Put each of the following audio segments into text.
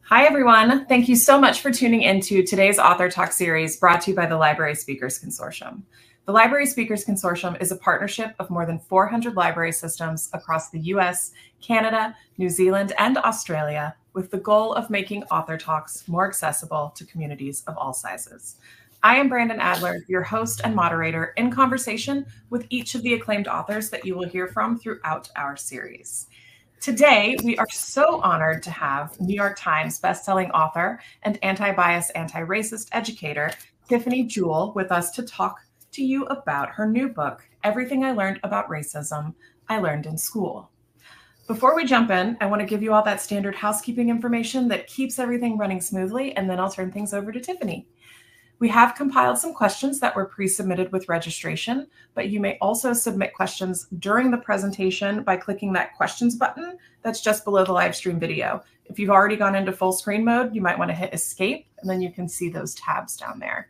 Hi, everyone. Thank you so much for tuning into today's Author Talk series brought to you by the Library Speakers Consortium. The Library Speakers Consortium is a partnership of more than 400 library systems across the US, Canada, New Zealand, and Australia, with the goal of making Author Talks more accessible to communities of all sizes. I am Brandon Adler, your host and moderator, in conversation with each of the acclaimed authors that you will hear from throughout our series. Today, we are so honored to have New York Times bestselling author and anti-bias, anti-racist educator, Tiffany Jewell, with us to talk to you about her new book, Everything I Learned About Racism, I Learned in School. Before we jump in, I want to give you all that standard housekeeping information that keeps everything running smoothly, and then I'll turn things over to Tiffany. We have compiled some questions that were pre-submitted with registration, but you may also submit questions during the presentation by clicking that questions button that's just below the live stream video. If you've already gone into full screen mode, you might want to hit escape, and then you can see those tabs down there.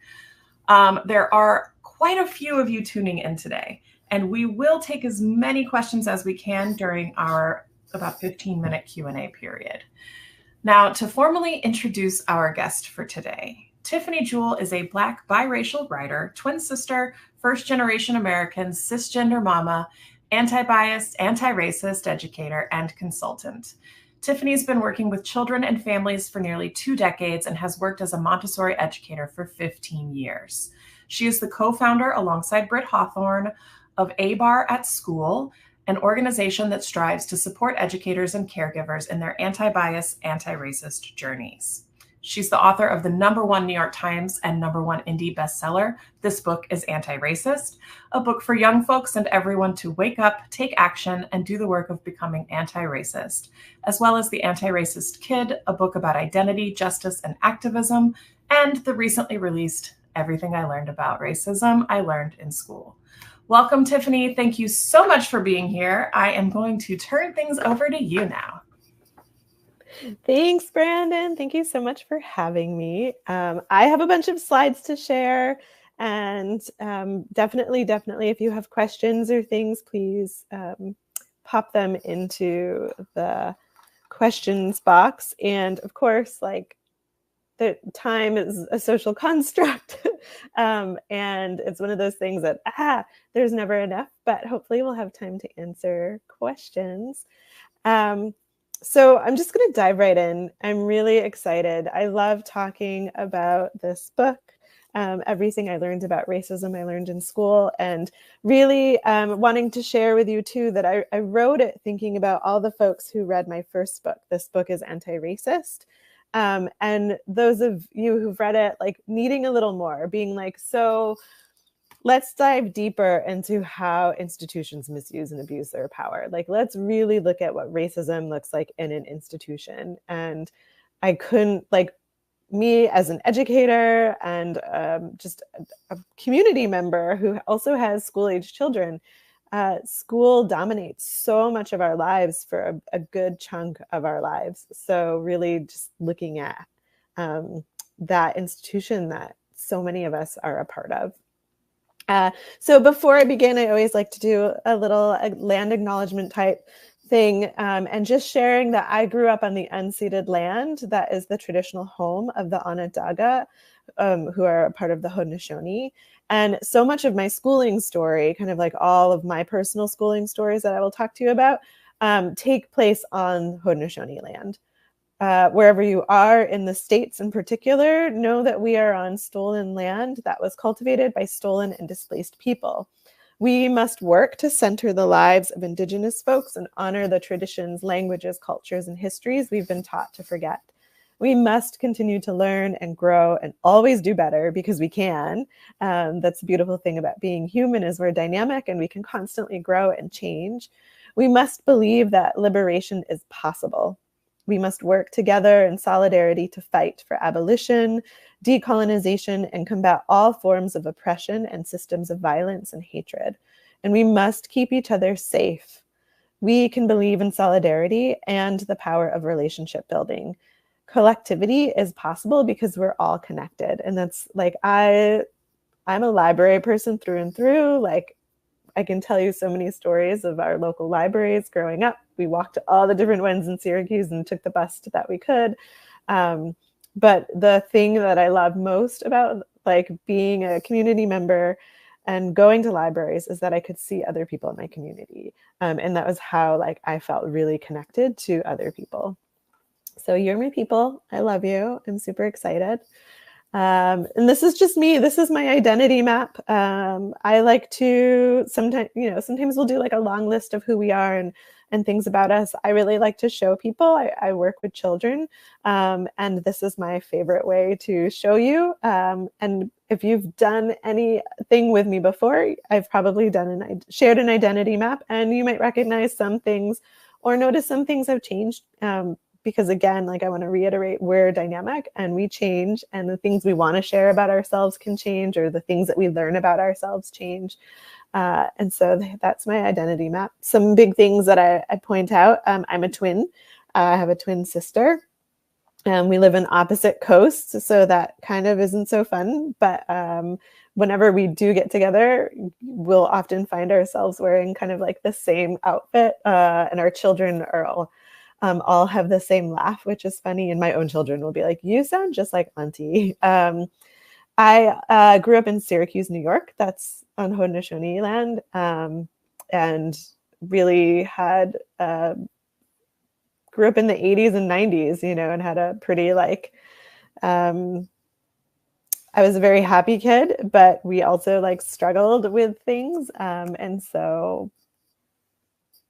There are quite a few of you tuning in today, and we will take as many questions as we can during our about 15-minute Q&A period. Now, to formally introduce our guest for today, Tiffany Jewell is a Black biracial writer, twin sister, first-generation American, cisgender mama, anti-bias, anti-racist educator, and consultant. Tiffany's been working with children and families for nearly 2 decades and has worked as a Montessori educator for 15 years. She is the co-founder, alongside Britt Hawthorne, of A-Bar at School, an organization that strives to support educators and caregivers in their anti-bias, anti-racist journeys. She's the author of the #1 New York Times and #1 indie bestseller, This Book is Anti-Racist, a book for young folks and everyone to wake up, take action, and do the work of becoming anti-racist, as well as The Anti-Racist Kid, a book about identity, justice, and activism, and the recently released Everything I Learned About Racism, I Learned in School. Welcome, Tiffany. Thank you so much for being here. I am going to turn things over to you now. Thanks, Brandon. Thank you so much for having me. I have a bunch of slides to share, and definitely, if you have questions or things, please pop them into the questions box. And of course, like, the time is a social construct, and it's one of those things that there's never enough, but hopefully we'll have time to answer questions. So I'm just going to dive right in. I'm really excited. I love talking about this book, Everything I Learned About Racism, I Learned in School, and really wanting to share with you too that I wrote it thinking about all the folks who read my first book. This book is Anti-Racist. And those of you who've read it, like, needing a little more, being like, so let's dive deeper into how institutions misuse and abuse their power. Like, let's really look at what racism looks like in an institution. And I couldn't, like, me as an educator and just a community member who also has school-age children, school dominates so much of our lives for a good chunk of our lives. So really just looking at that institution that so many of us are a part of. So before I begin, I always like to do a little land acknowledgement type thing, and just sharing that I grew up on the unceded land that is the traditional home of the Onondaga, who are a part of the Haudenosaunee. And so much of my schooling story, kind of like all of my personal schooling stories that I will talk to you about, take place on Haudenosaunee land. Wherever you are in the States in particular, know that we are on stolen land that was cultivated by stolen and displaced people. We must work to center the lives of Indigenous folks and honor the traditions, languages, cultures, and histories we've been taught to forget. We must continue to learn and grow and always do better, because we can. That's the beautiful thing about being human, is we're dynamic and we can constantly grow and change. We must believe that liberation is possible. We must work together in solidarity to fight for abolition, decolonization, and combat all forms of oppression and systems of violence and hatred. And we must keep each other safe. We can believe in solidarity and the power of relationship building. Collectivity is possible because we're all connected. And that's like, I'm a library person through and through. Like, I can tell you so many stories of our local libraries growing up. We walked to all the different ones in Syracuse and took the bus that we could. But the thing that I love most about like being a community member and going to libraries is that I could see other people in my community. And that was how like I felt really connected to other people. So you're my people. I love you. I'm super excited. And this is just me. This is my identity map. I like to sometimes we'll do like a long list of who we are and things about us. I really like to show people. I work with children, and this is my favorite way to show you. And if you've done anything with me before, I've probably shared an identity map, and you might recognize some things or notice some things have changed. Because again, like I want to reiterate, we're dynamic and we change, and the things we want to share about ourselves can change, or the things that we learn about ourselves change. And so that's my identity map. Some big things that I point out. I'm a twin. I have a twin sister. We live in opposite coasts, so that kind of isn't so fun. But whenever we do get together, we'll often find ourselves wearing kind of like the same outfit, and our children are all have the same laugh, which is funny. And my own children will be like, "You sound just like Auntie." I grew up in Syracuse, New York. That's on Haudenosaunee land, and really had grew up in the 80s and 90s, and had a pretty like. I was a very happy kid, but we also like struggled with things, and so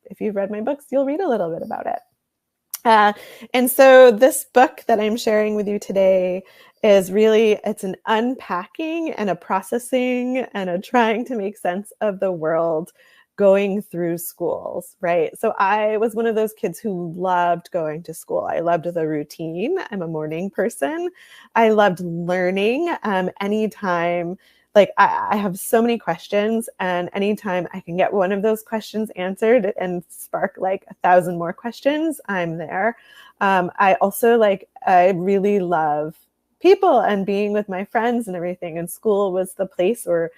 if you've read my books, you'll read a little bit about it. And so this book that I'm sharing with you today is really, it's an unpacking and a processing and a trying to make sense of the world going through schools, right? So I was one of those kids who loved going to school. I loved the routine. I'm a morning person. I loved learning. Anytime, like I have so many questions, and anytime I can get one of those questions answered and spark like 1,000 more questions, I'm there. I also I really love people and being with my friends and everything. And school was the place where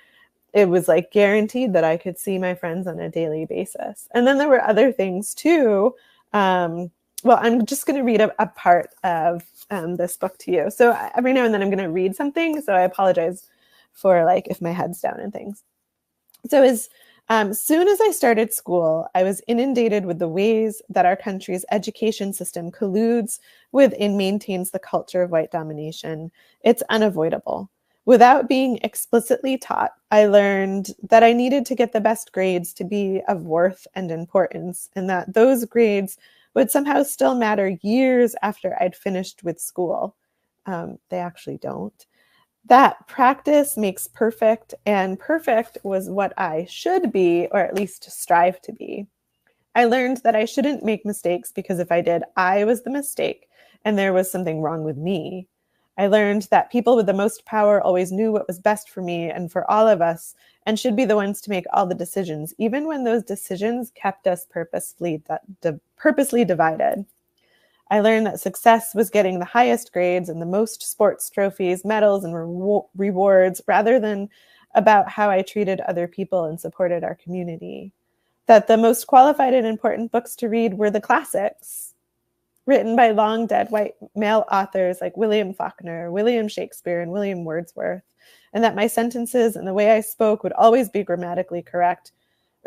it was like guaranteed that I could see my friends on a daily basis. And then there were other things too. Well, I'm just going to read a part of this book to you. So every now and then I'm going to read something. So I apologize for like if my head's down and things. So as soon as I started school, I was inundated with the ways that our country's education system colludes with and maintains the culture of white domination. It's unavoidable. Without being explicitly taught, I learned that I needed to get the best grades to be of worth and importance, and that those grades would somehow still matter years after I'd finished with school. They actually don't. That practice makes perfect, and perfect was what I should be, or at least strive to be. I learned that I shouldn't make mistakes, because if I did, I was the mistake, and there was something wrong with me. I learned that people with the most power always knew what was best for me and for all of us, and should be the ones to make all the decisions, even when those decisions kept us purposely divided. I learned that success was getting the highest grades and the most sports trophies, medals, and rewards, rather than about how I treated other people and supported our community. That the most qualified and important books to read were the classics, written by long dead white male authors like William Faulkner, William Shakespeare, and William Wordsworth, and that my sentences and the way I spoke would always be grammatically correct,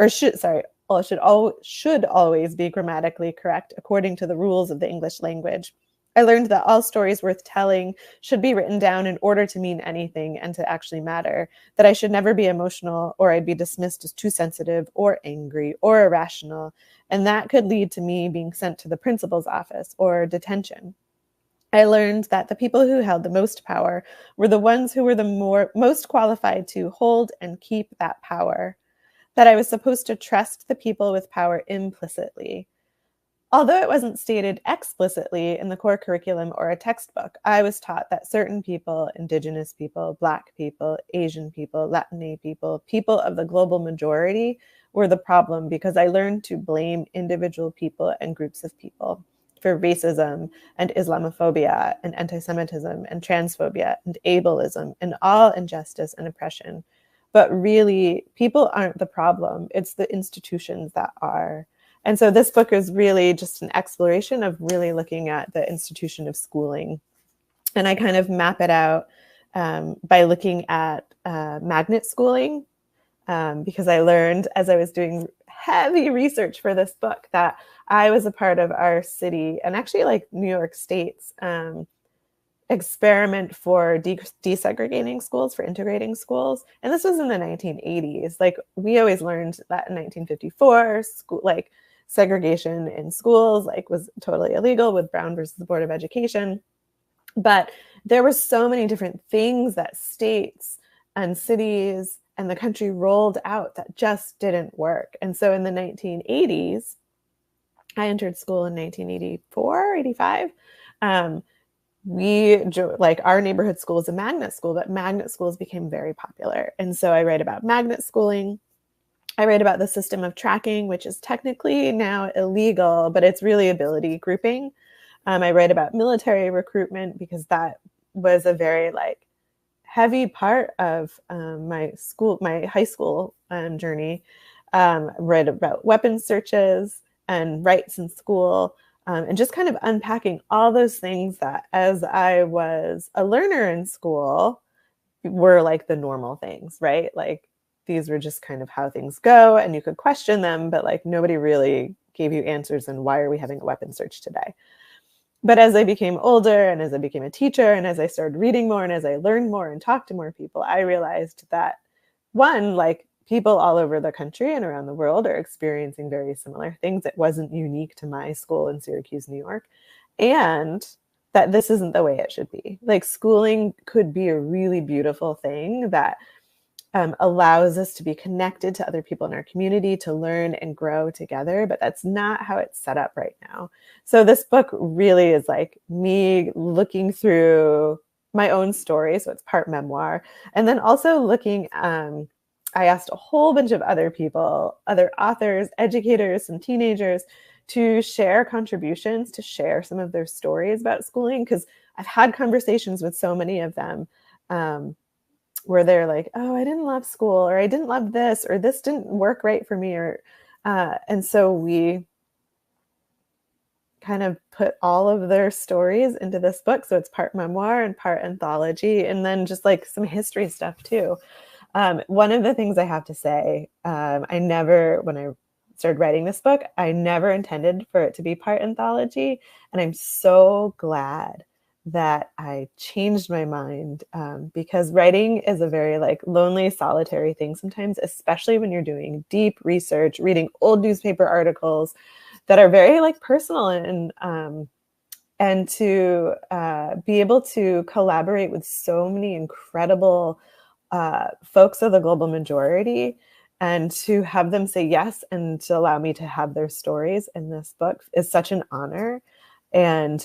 should always be grammatically correct according to the rules of the English language. I learned that all stories worth telling should be written down in order to mean anything and to actually matter, that I should never be emotional or I'd be dismissed as too sensitive or angry or irrational, and that could lead to me being sent to the principal's office or detention. I learned that the people who held the most power were the ones who were the most qualified to hold and keep that power, that I was supposed to trust the people with power implicitly. Although it wasn't stated explicitly in the core curriculum or a textbook, I was taught that certain people, Indigenous people, Black people, Asian people, Latin people, people of the global majority, were the problem, because I learned to blame individual people and groups of people for racism and Islamophobia and anti-Semitism and transphobia and ableism and all injustice and oppression. But really, people aren't the problem. It's the institutions that are. And so this book is really just an exploration of really looking at the institution of schooling. And I kind of map it out by looking at magnet schooling, because I learned as I was doing heavy research for this book that I was a part of our city and actually like New York State's experiment for desegregating schools, for integrating schools. And this was in the 1980s. Like we always learned that in 1954, school, like segregation in schools like was totally illegal with Brown versus the Board of Education. But there were so many different things that states and cities and the country rolled out that just didn't work. And so in the 1980s, I entered school in 1984, 85. Our neighborhood school is a magnet school, but magnet schools became very popular. And so I write about magnet schooling. I write about the system of tracking, which is technically now illegal, but it's really ability grouping. I write about military recruitment because that was a very like heavy part of my high school journey. Write about weapons searches and rights in school, and just kind of unpacking all those things that as I was a learner in school were like the normal things, right? Like these were just kind of how things go and you could question them, but like nobody really gave you answers on why are we having a weapons search today? But as I became older and as I became a teacher and as I started reading more and as I learned more and talked to more people, I realized that one, like people all over the country and around the world are experiencing very similar things. It wasn't unique to my school in Syracuse, New York, and that this isn't the way it should be. Like schooling could be a really beautiful thing that allows us to be connected to other people in our community, to learn and grow together, but that's not how it's set up right now. So this book really is like me looking through my own story. So it's part memoir. And then also looking, I asked a whole bunch of other people, other authors, educators, some teenagers to share contributions, to share some of their stories about schooling, because I've had conversations with so many of them where they're like, oh, I didn't love school, or I didn't love this, or this didn't work right for me. And so we kind of put all of their stories into this book. So it's part memoir and part anthology, and then just like some history stuff too. One of the things I have to say, when I started writing this book, I never intended for it to be part anthology. And I'm so glad that I changed my mind, because writing is a very like lonely, solitary thing sometimes, especially when you're doing deep research, reading old newspaper articles that are very like personal, and to be able to collaborate with so many incredible folks of the global majority, and to have them say yes and to allow me to have their stories in this book is such an honor. And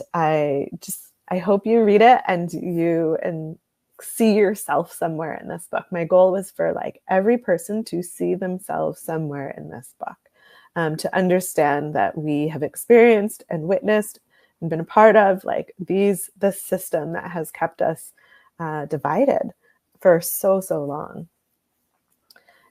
I hope you read it and see yourself somewhere in this book. My goal was for like every person to see themselves somewhere in this book, to understand that we have experienced and witnessed and been a part of like the system that has kept us divided for so long.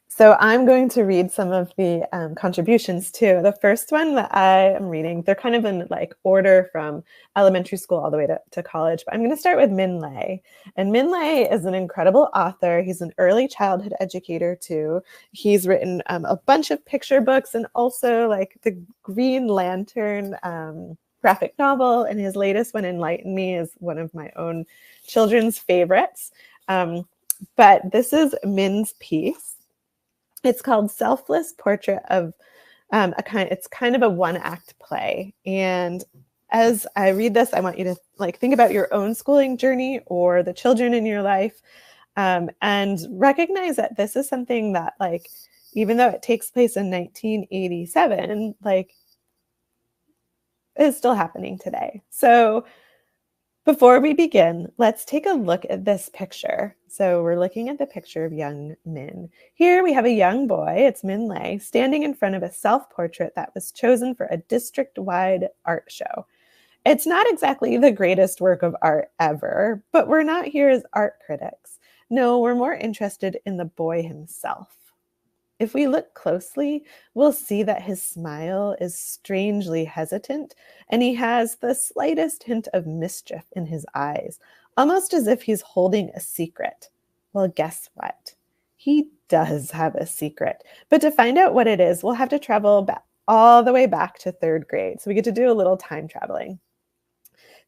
So I'm going to read some of the contributions too. The first one that I am reading, they're kind of in like order from elementary school all the way to college, but I'm going to start with Min Lay. And Min Lay is an incredible author. He's an early childhood educator too. He's written a bunch of picture books and also like the Green Lantern graphic novel. And his latest one, Enlighten Me, is one of my own children's favorites. But this is Min's piece. It's called Selfless Portrait of it's kind of a one-act play. And as I read this, I want you to like think about your own schooling journey or the children in your life, and recognize that this is something that like, even though it takes place in 1987, like is still happening today. So before we begin, let's take a look at this picture. So we're looking at the picture of young Min. Here we have a young boy, it's Min Lay, standing in front of a self-portrait that was chosen for a district-wide art show. It's not exactly the greatest work of art ever, but we're not here as art critics. No, we're more interested in the boy himself. If we look closely, we'll see that his smile is strangely hesitant, and he has the slightest hint of mischief in his eyes, almost as if he's holding a secret. Well, guess what? He does have a secret. But to find out what it is, we'll have to travel back all the way back to third grade. So we get to do a little time traveling.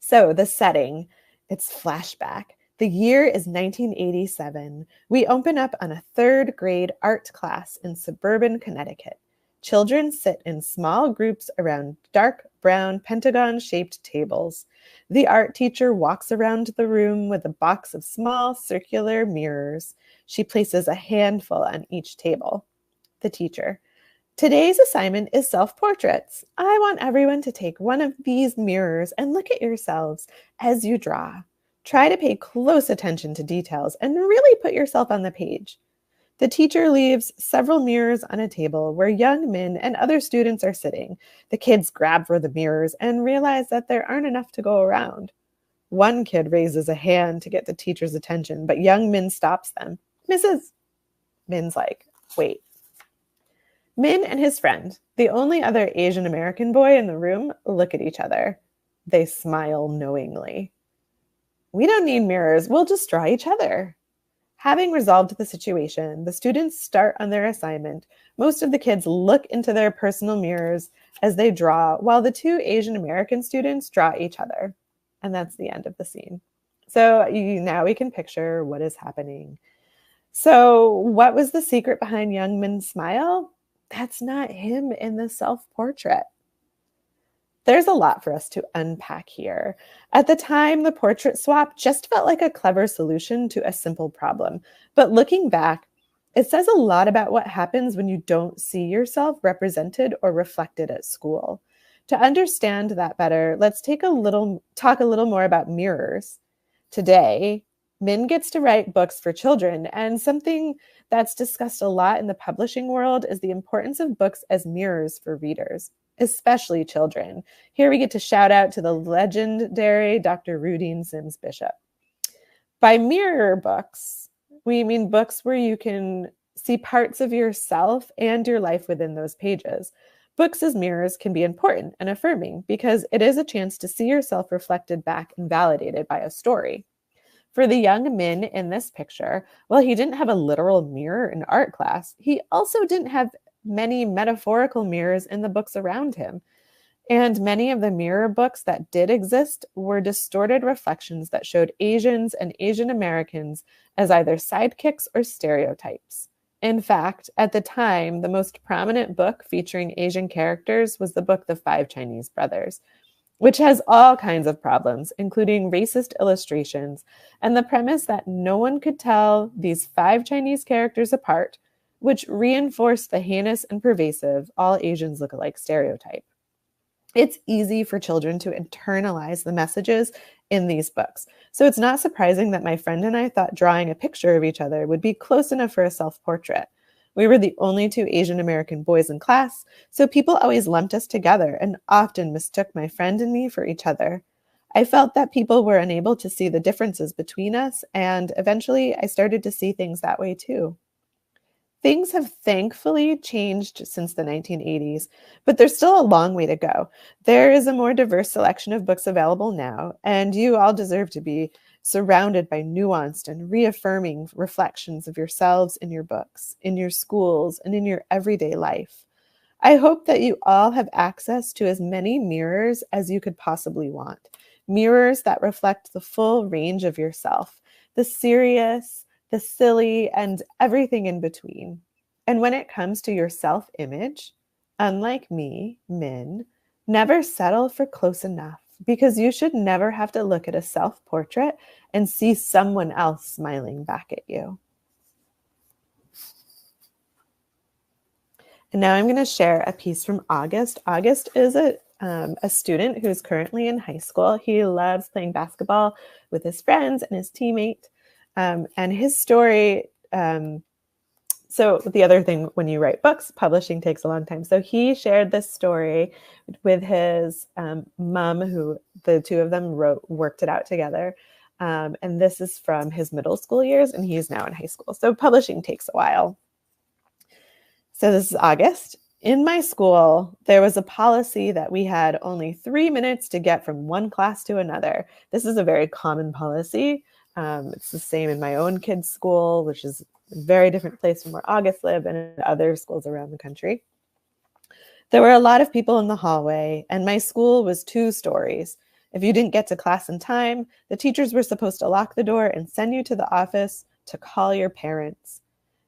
So the setting, it's flashback. The year is 1987. We open up on a third grade art class in suburban Connecticut. Children sit in small groups around dark brown pentagon-shaped tables. The art teacher walks around the room with a box of small circular mirrors. She places a handful on each table. The teacher: today's assignment is self-portraits. I want everyone to take one of these mirrors and look at yourselves as you draw. Try to pay close attention to details and really put yourself on the page. The teacher leaves several mirrors on a table where young men and other students are sitting. The kids grab for the mirrors and realize that there aren't enough to go around. One kid raises a hand to get the teacher's attention, but young Min stops them. Mrs. Min's like, wait. Min and his friend, the only other Asian American boy in the room, look at each other. They smile knowingly. We don't need mirrors. We'll just draw each other. Having resolved the situation, the students start on their assignment. Most of the kids look into their personal mirrors as they draw, while the two Asian American students draw each other. And that's the end of the scene. So now we can picture what is happening. So what was the secret behind Young Min's smile? That's not him in the self-portrait. There's a lot for us to unpack here. At the time, the portrait swap just felt like a clever solution to a simple problem. But looking back, it says a lot about what happens when you don't see yourself represented or reflected at school. To understand that better, let's talk a little more about mirrors. Today, Min gets to write books for children, and something that's discussed a lot in the publishing world is the importance of books as mirrors for readers, especially children. Here we get to shout out to the legendary Dr. Rudine Sims Bishop. By mirror books, we mean books where you can see parts of yourself and your life within those pages. Books as mirrors can be important and affirming because it is a chance to see yourself reflected back and validated by a story. For the young Min in this picture, while he didn't have a literal mirror in art class, he also didn't have many metaphorical mirrors in the books around him. And many of the mirror books that did exist were distorted reflections that showed Asians and Asian Americans as either sidekicks or stereotypes. In fact, at the time, the most prominent book featuring Asian characters was the book The Five Chinese Brothers, which has all kinds of problems, including racist illustrations and the premise that no one could tell these 5 Chinese characters apart, which reinforced the heinous and pervasive all Asians look alike stereotype. It's easy for children to internalize the messages in these books. So it's not surprising that my friend and I thought drawing a picture of each other would be close enough for a self-portrait. We were the only 2 Asian American boys in class, so people always lumped us together and often mistook my friend and me for each other. I felt that people were unable to see the differences between us, and eventually I started to see things that way too. Things have thankfully changed since the 1980s, but there's still a long way to go. There is a more diverse selection of books available now, and you all deserve to be surrounded by nuanced and reaffirming reflections of yourselves in your books, in your schools, and in your everyday life. I hope that you all have access to as many mirrors as you could possibly want. Mirrors that reflect the full range of yourself, the serious, the silly, and everything in between. And when it comes to your self-image, unlike me, Min, never settle for close enough, because you should never have to look at a self-portrait and see someone else smiling back at you. And now I'm going to share a piece from August. August is a student who's currently in high school. He loves playing basketball with his friends and his teammate. And his story, so the other thing when you write books, publishing takes a long time. So he shared this story with his mom, who the 2 of them worked it out together. And this is from his middle school years, and he's now in high school. So publishing takes a while. So this is August. In my school, there was a policy that we had only 3 minutes to get from one class to another. This is a very common policy. It's the same in my own kids' school, which is a very different place from where August lived, and in other schools around the country. There were a lot of people in the hallway, and my school was 2 stories. If you didn't get to class in time, the teachers were supposed to lock the door and send you to the office to call your parents.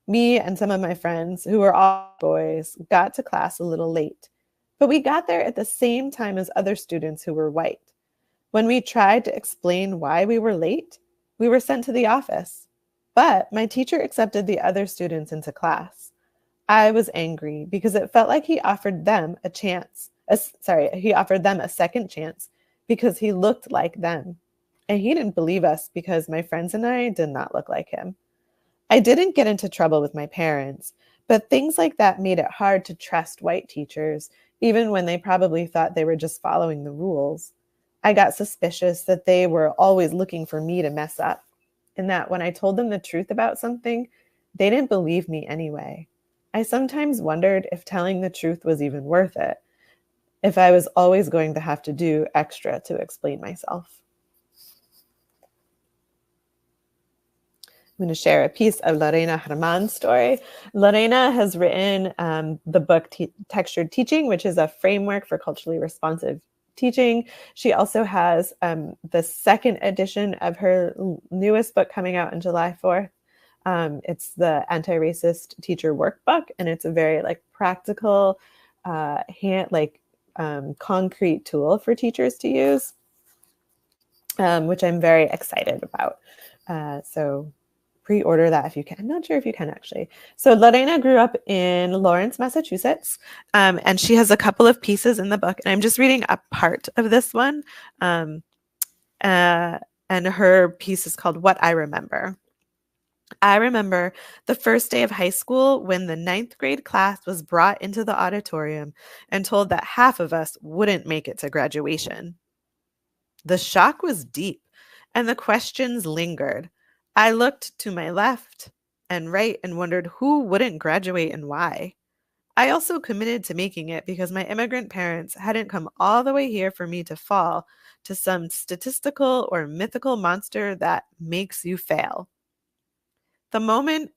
Me and some of my friends, who were all boys, got to class a little late, but we got there at the same time as other students who were white. When we tried to explain why we were late, we were sent to the office, but my teacher accepted the other students into class. I was angry because it felt like he offered them a chance. He offered them a second chance because he looked like them. And he didn't believe us because my friends and I did not look like him. I didn't get into trouble with my parents, but things like that made it hard to trust white teachers, even when they probably thought they were just following the rules. I got suspicious that they were always looking for me to mess up, and that when I told them the truth about something, they didn't believe me anyway. I sometimes wondered if telling the truth was even worth it, if I was always going to have to do extra to explain myself. I'm going to share a piece of Lorena Germán's story. Lorena has written the book Textured Teaching, which is a framework for culturally responsive teaching. She also has the second edition of her newest book coming out on July 4th. It's the Anti-Racist Teacher Workbook, and it's a very practical, concrete tool for teachers to use, which I'm very excited about. So pre-order that if you can. I'm not sure if you can actually. So Lorena grew up in Lawrence, Massachusetts, and she has a couple of pieces in the book, and I'm just reading a part of this one. And her piece is called What I Remember. I remember the first day of high school when the 9th grade class was brought into the auditorium and told that half of us wouldn't make it to graduation. The shock was deep, and the questions lingered. I looked to my left and right and wondered who wouldn't graduate and why. I also committed to making it because my immigrant parents hadn't come all the way here for me to fall to some statistical or mythical monster that makes you fail. The moment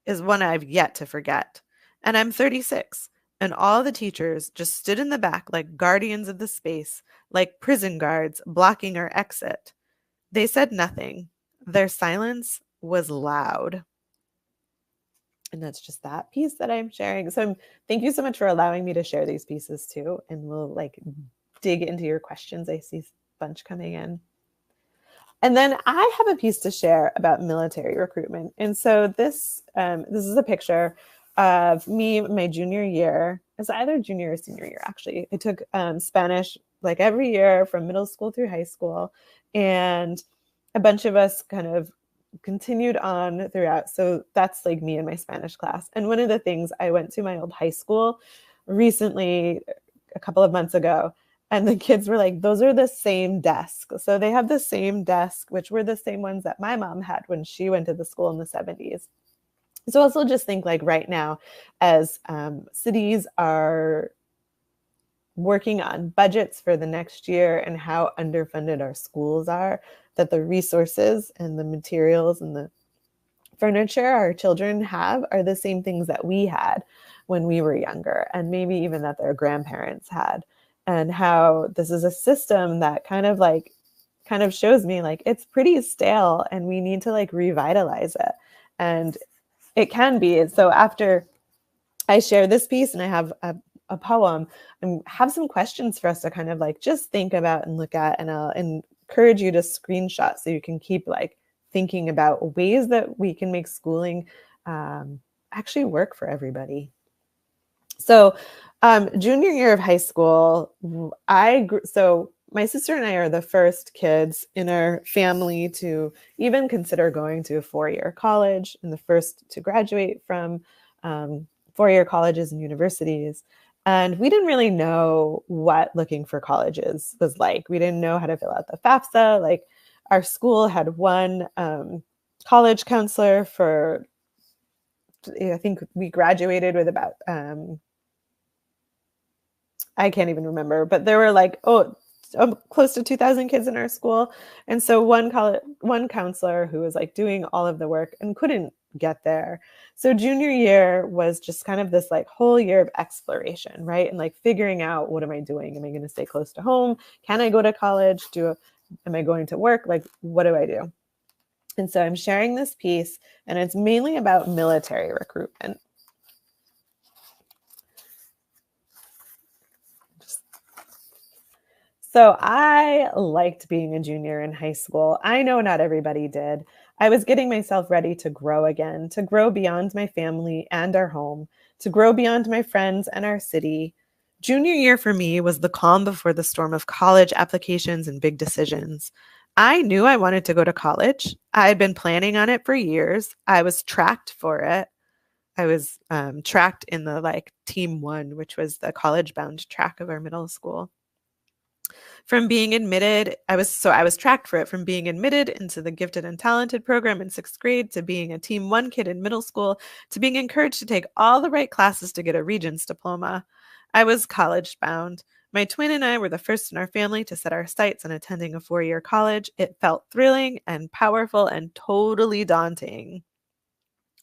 is one I've yet to forget. And I'm 36, and all the teachers just stood in the back like guardians of the space, like prison guards blocking our exit. They said nothing. Their silence was loud. And that's just that piece that I'm sharing. So thank you so much for allowing me to share these pieces too. And we'll dig into your questions. I see a bunch coming in. And then I have a piece to share about military recruitment. And so this is a picture of me my junior year. It's either junior or senior year, actually. I took Spanish every year from middle school through high school. And a bunch of us kind of continued on throughout. So that's me in my Spanish class. And one of the things, I went to my old high school recently, a couple of months ago, and the kids were like, those are the same desks. So they have the same desk, which were the same ones that my mom had when she went to the school in the 70s. So also just think right now, as cities are working on budgets for the next year and how underfunded our schools are, that the resources and the materials and the furniture our children have are the same things that we had when we were younger, and maybe even that their grandparents had. And how this is a system that kind of shows me it's pretty stale and we need to revitalize it. And it can be. So after I share this piece and I have a poem, and have some questions for us to kind of just think about and look at, and I'll encourage you to screenshot so you can keep thinking about ways that we can make schooling actually work for everybody. So junior year of high school, so my sister and I are the first kids in our family to even consider going to a 4-year college, and the first to graduate from 4-year colleges and universities. And we didn't really know what looking for colleges was like. We didn't know how to fill out the FAFSA. Our school had one college counselor for I think we graduated with about, I can't even remember, but there were like, close to 2,000 kids in our school. And so one counselor who was like doing all of the work and couldn't get there. So junior year was just kind of this like whole year of exploration, right? And like figuring out, what am I doing? Am I going to stay close to home? Can I go to college? Am I going to work? Like, what do I do? And so I'm sharing this piece, and it's mainly about military recruitment. So I liked being a junior in high school. I know not everybody did. I was getting myself ready to grow again, to grow beyond my family and our home, to grow beyond my friends and our city. Junior year for me was the calm before the storm of college applications and big decisions. I knew I wanted to go to college. I had been planning on it for years. I was tracked for it. I was tracked in the like Team 1, which was the college-bound track of our middle school. From being admitted, I was tracked for it from being admitted into the gifted and talented program in 6th grade, to being a Team 1 kid in middle school, to being encouraged to take all the right classes to get a Regents diploma. I was college bound. My twin and I were the first in our family to set our sights on attending a 4-year college. It felt thrilling and powerful and totally daunting.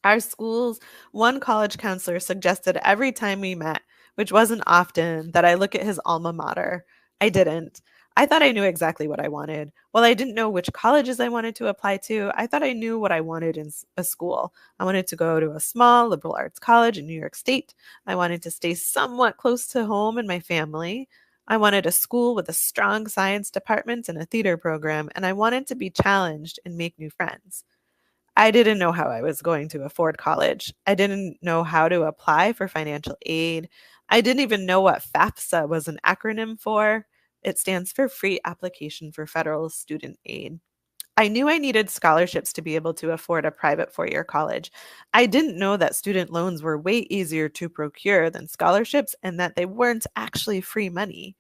Our school's one college counselor suggested every time we met, which wasn't often, that I look at his alma mater. I didn't. I thought I knew exactly what I wanted. While I didn't know which colleges I wanted to apply to, I thought I knew what I wanted in a school. I wanted to go to a small liberal arts college in New York State. I wanted to stay somewhat close to home and my family. I wanted a school with a strong science department and a theater program, and I wanted to be challenged and make new friends. I didn't know how I was going to afford college. I didn't know how to apply for financial aid. I didn't even know what FAFSA was an acronym for. It stands for Free Application for Federal Student Aid. I knew I needed scholarships to be able to afford a private 4-year college. I didn't know that student loans were way easier to procure than scholarships, and that they weren't actually free money.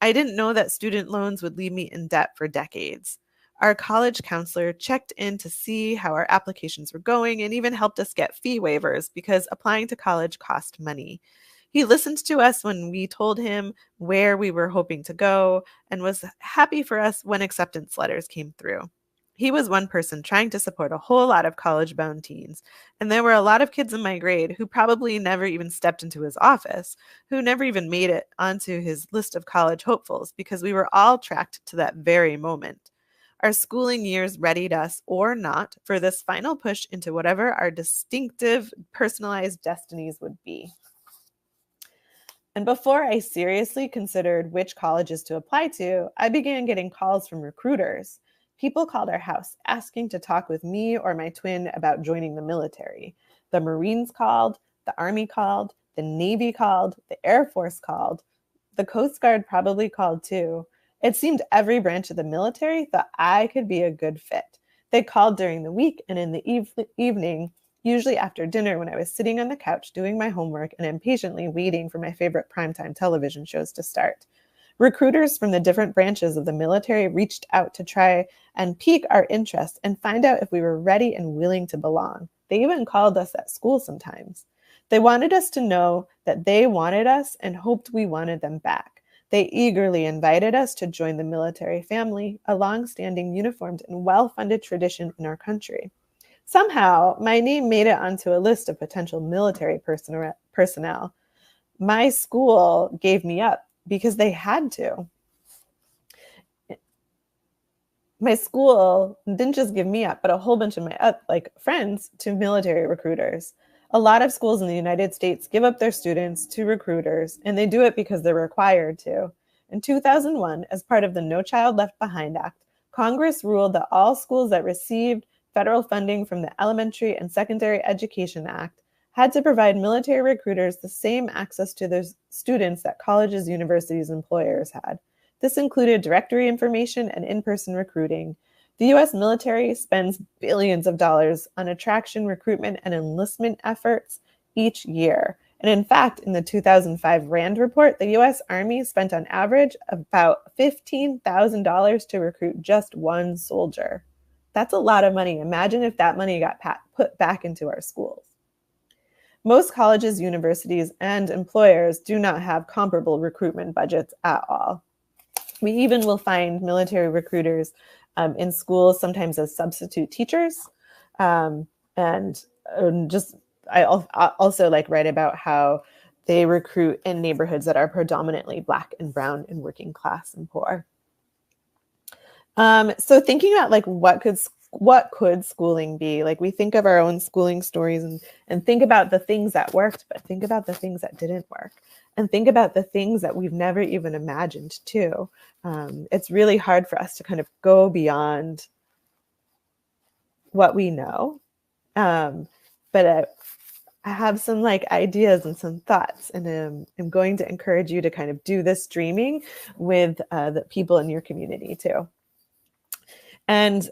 I didn't know that student loans would leave me in debt for decades. Our college counselor checked in to see how our applications were going and even helped us get fee waivers because applying to college cost money. He listened to us when we told him where we were hoping to go and was happy for us when acceptance letters came through. He was one person trying to support a whole lot of college-bound teens, and there were a lot of kids in my grade who probably never even stepped into his office, who never even made it onto his list of college hopefuls, because we were all tracked to that very moment. Our schooling years readied us, or not, for this final push into whatever our distinctive, personalized destinies would be. And before I seriously considered which colleges to apply to, I began getting calls from recruiters. People called our house asking to talk with me or my twin about joining the military. The Marines called, the Army called, the Navy called, the Air Force called. The Coast Guard probably called too. It seemed every branch of the military thought I could be a good fit. They called during the week and in the evening, usually after dinner when I was sitting on the couch doing my homework and impatiently waiting for my favorite primetime television shows to start. Recruiters from the different branches of the military reached out to try and pique our interest and find out if we were ready and willing to belong. They even called us at school sometimes. They wanted us to know that they wanted us and hoped we wanted them back. They eagerly invited us to join the military family, a long-standing, uniformed, and well-funded tradition in our country. Somehow, my name made it onto a list of potential military personnel. My school gave me up because they had to. My school didn't just give me up, but a whole bunch of my friends to military recruiters. A lot of schools in the United States give up their students to recruiters, and they do it because they're required to. In 2001, as part of the No Child Left Behind Act, Congress ruled that all schools that received federal funding from the Elementary and Secondary Education Act had to provide military recruiters the same access to their students that colleges, universities, and employers had. This included directory information and in-person recruiting. The U.S. military spends billions of dollars on attraction, recruitment, and enlistment efforts each year. And in fact, in the 2005 RAND report, the U.S. Army spent on average about $15,000 to recruit just one soldier. That's a lot of money. Imagine if that money got put back into our schools. Most colleges, universities, and employers do not have comparable recruitment budgets at all. We even will find military recruiters in schools, sometimes as substitute teachers. And just, I also like write about how they recruit in neighborhoods that are predominantly Black and brown and working class and poor. So thinking about like what could schooling be? Like we think of our own schooling stories and think about the things that worked, but think about the things that didn't work. And think about the things that we've never even imagined too. It's really hard for us to kind of go beyond what we know. But I have some like ideas and some thoughts, and I'm going to encourage you to kind of do this dreaming with the people in your community too. And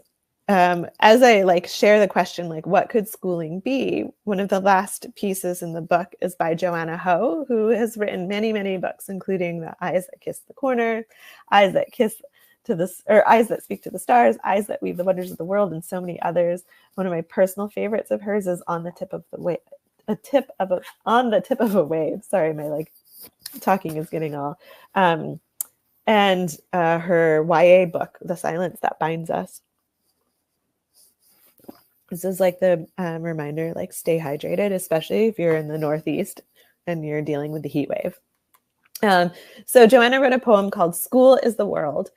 as I like share the question, like what could schooling be? One of the last pieces in the book is by Joanna Ho, who has written many, many books, including The Eyes That Kiss the Corner, Eyes That Eyes That Speak to the Stars, Eyes That Weave the Wonders of the World, and so many others. One of my personal favorites of hers is On the Tip of the Wave. On the Tip of a Wave. Sorry, my like talking is getting all. And her YA book, The Silence That Binds Us. This is like the reminder, like stay hydrated, especially if you're in the Northeast and you're dealing with the heat wave. So Joanna wrote a poem called School is the World.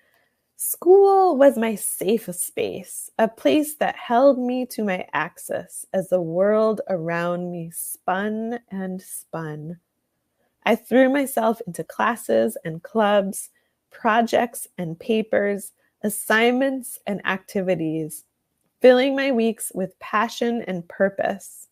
School was my safe space, a place that held me to my axis as the world around me spun and spun. I threw myself into classes and clubs, projects and papers, assignments and activities, filling my weeks with passion and purpose.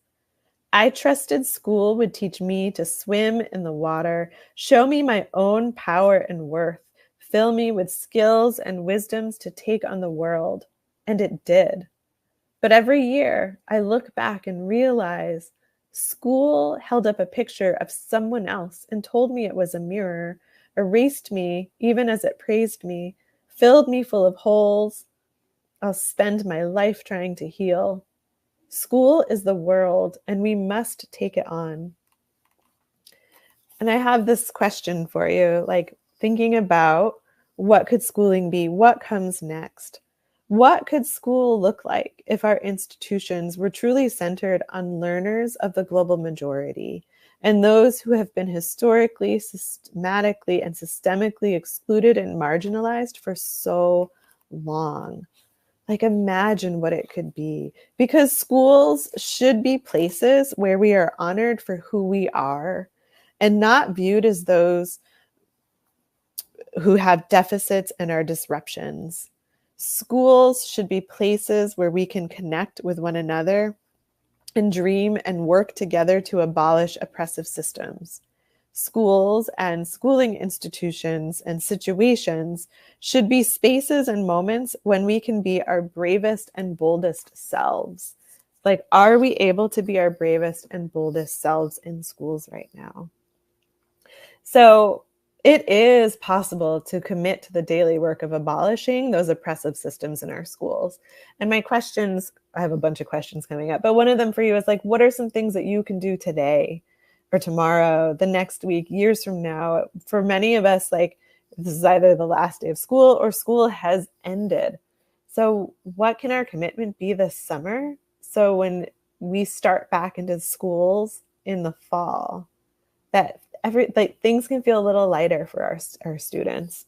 I trusted school would teach me to swim in the water, show me my own power and worth, fill me with skills and wisdoms to take on the world. And it did. But every year I look back and realize school held up a picture of someone else and told me it was a mirror, erased me even as it praised me, filled me full of holes. I'll spend my life trying to heal. School is the world, and we must take it on. And I have this question for you, like thinking about what could schooling be? What comes next? What could school look like if our institutions were truly centered on learners of the global majority and those who have been historically, systematically, and systemically excluded and marginalized for so long? Like imagine what it could be, because schools should be places where we are honored for who we are and not viewed as those who have deficits and are disruptions. Schools should be places where we can connect with one another and dream and work together to abolish oppressive systems. Schools and schooling institutions and situations should be spaces and moments when we can be our bravest and boldest selves. Like, are we able to be our bravest and boldest selves in schools right now? So it is possible to commit to the daily work of abolishing those oppressive systems in our schools. And my questions, I have a bunch of questions coming up, but one of them for you is like, what are some things that you can do today or tomorrow, the next week, years from now? For many of us, like this is either the last day of school or school has ended. So what can our commitment be this summer? So when we start back into schools in the fall, that things can feel a little lighter for our students,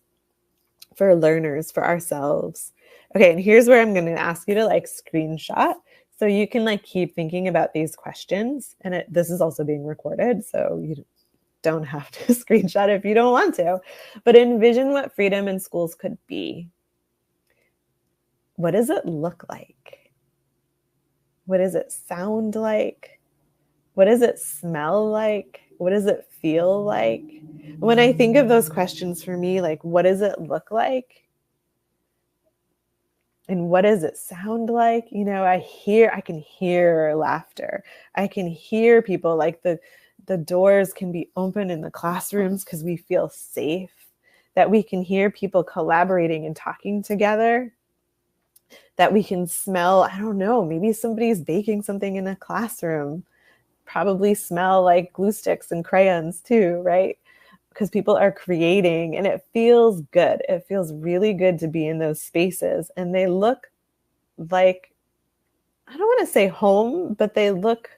for learners, for ourselves. Okay, and here's where I'm going to ask you to like screenshot so you can like keep thinking about these questions. And this is also being recorded, so you don't have to screenshot if you don't want to. But envision what freedom in schools could be. What does it look like? What does it sound like? What does it smell like? What does it feel like? When I think of those questions for me, like, what does it look like? And what does it sound like? You know, I can hear laughter. I can hear people, like the doors can be open in the classrooms because we feel safe, that we can hear people collaborating and talking together, that we can smell, I don't know, maybe somebody's baking something in a classroom. probably smell like glue sticks and crayons too, right? Because people are creating and it feels good. It feels really good to be in those spaces. And they look like, I don't want to say home, but they look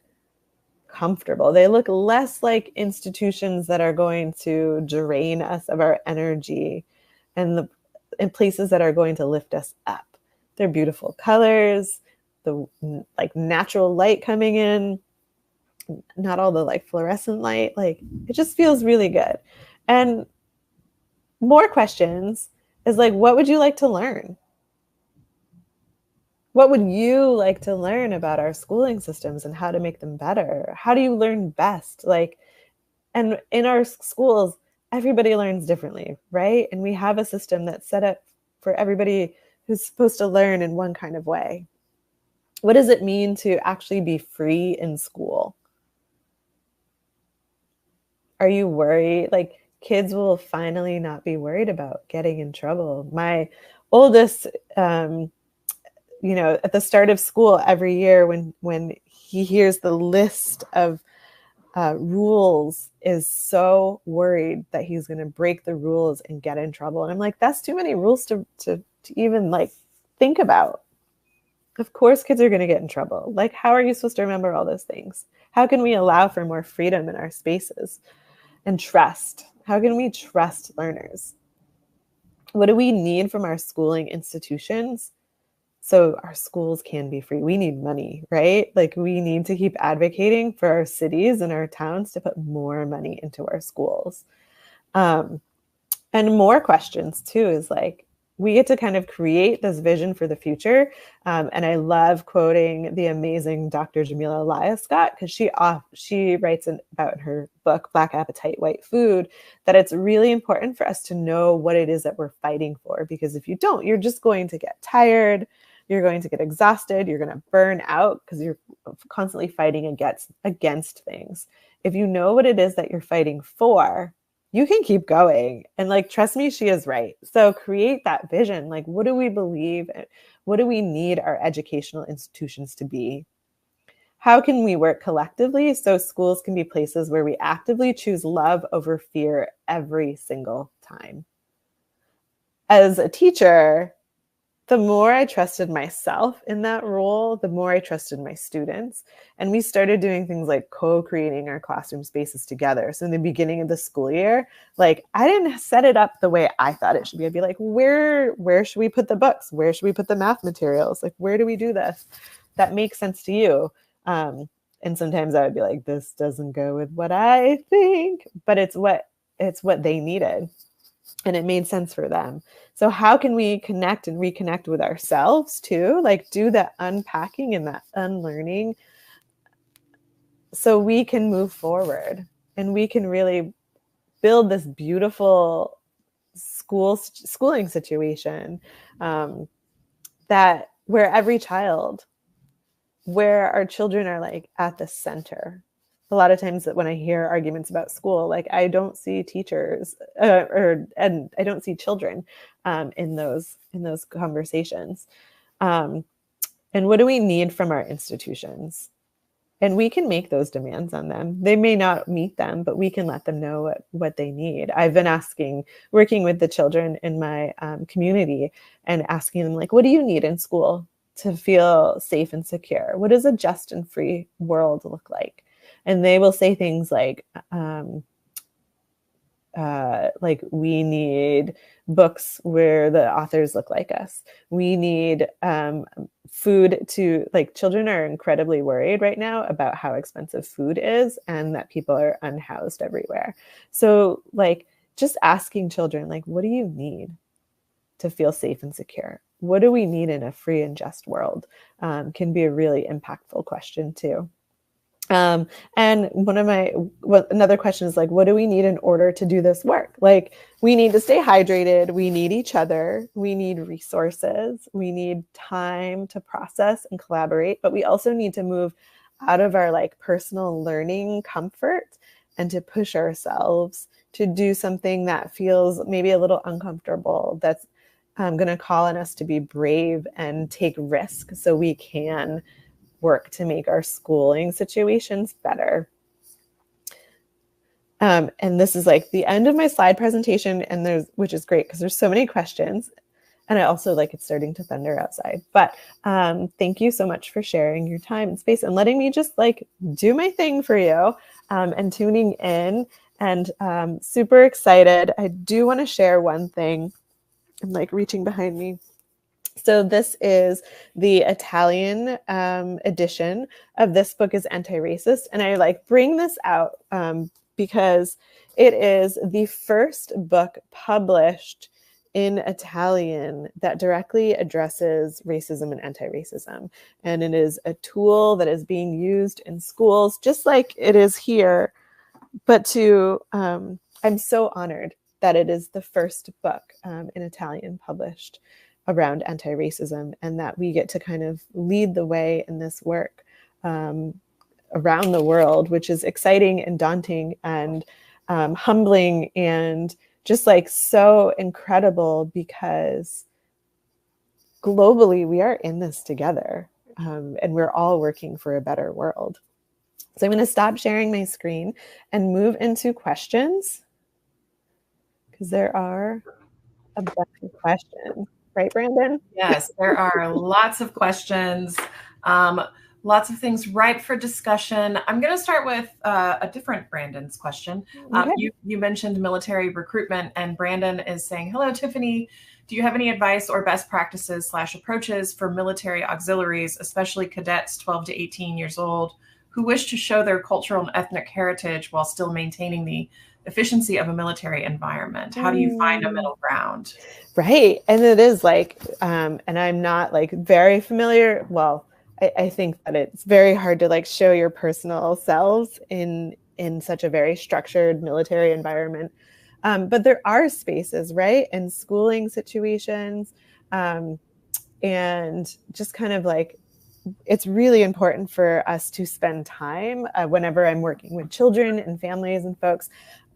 comfortable. They look less like institutions that are going to drain us of our energy and in places that are going to lift us up. They're beautiful colors, the like natural light coming in, not all the like fluorescent light. Like it just feels really good. And more questions is like, what would you like to learn? What would you like to learn about our schooling systems and how to make them better? How do you learn best? Like, and in our schools, everybody learns differently, right? And we have a system that's set up for everybody who's supposed to learn in one kind of way. What does it mean to actually be free in school? Are you worried? Like, kids will finally not be worried about getting in trouble. My oldest, at the start of school every year when he hears the list of rules, is so worried that he's going to break the rules and get in trouble. And I'm like, that's too many rules to even like think about. Of course, kids are going to get in trouble. Like, how are you supposed to remember all those things? How can we allow for more freedom in our spaces and trust? How can we trust learners? What do we need from our schooling institutions so our schools can be free? We need money, right? Like, we need to keep advocating for our cities and our towns to put more money into our schools. And more questions too is like, we get to kind of create this vision for the future. And I love quoting the amazing Dr. Jamila Elias Scott, because she writes about in her book, Black Appetite, White Food, that it's really important for us to know what it is that we're fighting for. Because if you don't, you're just going to get tired. You're going to get exhausted. You're going to burn out because you're constantly fighting against things. If you know what it is that you're fighting for, you can keep going. And like, trust me, she is right. So create that vision. Like, what do we believe? What do we need our educational institutions to be? How can we work collectively so schools can be places where we actively choose love over fear every single time? As a teacher, the more I trusted myself in that role, the more I trusted my students. And we started doing things like co-creating our classroom spaces together. So in the beginning of the school year, like, I didn't set it up the way I thought it should be. I'd be like, where should we put the books? Where should we put the math materials? Like, where do we do this? That makes sense to you. And sometimes I would be like, this doesn't go with what I think, but it's what they needed. And it made sense for them. So how can we connect and reconnect with ourselves too? Like, do that unpacking and that unlearning so we can move forward and we can really build this beautiful schooling situation that where our children are like at the center. A lot of times that when I hear arguments about school, like, I don't see teachers and I don't see children in those conversations. And what do we need from our institutions? And we can make those demands on them. They may not meet them, but we can let them know what they need. I've been working with the children in my community and asking them, like, what do you need in school to feel safe and secure? What does a just and free world look like? And they will say things like we need books where the authors look like us. We need food to, like, children are incredibly worried right now about how expensive food is and that people are unhoused everywhere. So like, just asking children, like, what do you need to feel safe and secure? What do we need in a free and just world? Can be a really impactful question too. And another question is like, what do we need in order to do this work? Like, we need to stay hydrated. We need each other. We need resources. We need time to process and collaborate, but we also need to move out of our like personal learning comfort and to push ourselves to do something that feels maybe a little uncomfortable. That's going to call on us to be brave and take risk so we can work to make our schooling situations better. And this is like the end of my slide presentation, and which is great because there's so many questions. And I also like it's starting to thunder outside. But thank you so much for sharing your time and space and letting me just like do my thing for you and tuning in. And super excited. I do want to share one thing. I'm like reaching behind me. So this is the Italian edition of This Book is Anti-Racist. And I like bring this out because it is the first book published in Italian that directly addresses racism and anti-racism. And it is a tool that is being used in schools, just like it is here. But I'm so honored that it is the first book in Italian published around anti-racism, and that we get to kind of lead the way in this work around the world, which is exciting and daunting and humbling and just like so incredible, because globally we are in this together and we're all working for a better world. So I'm going to stop sharing my screen and move into questions, because there are a bunch of questions. Right, Brandon? Yes, there are lots of questions, lots of things ripe for discussion. I'm going to start with a different Brandon's question. Okay. You mentioned military recruitment, and Brandon is saying, hello, Tiffany. Do you have any advice or best practices / approaches for military auxiliaries, especially cadets 12 to 18 years old, who wish to show their cultural and ethnic heritage while still maintaining the efficiency of a military environment? How do you find a middle ground? Right. And it is like, and I'm not like very familiar. Well, I think that it's very hard to like show your personal selves in such a very structured military environment. But there are spaces, right? And schooling situations. And just kind of like, it's really important for us to spend time whenever I'm working with children and families and folks.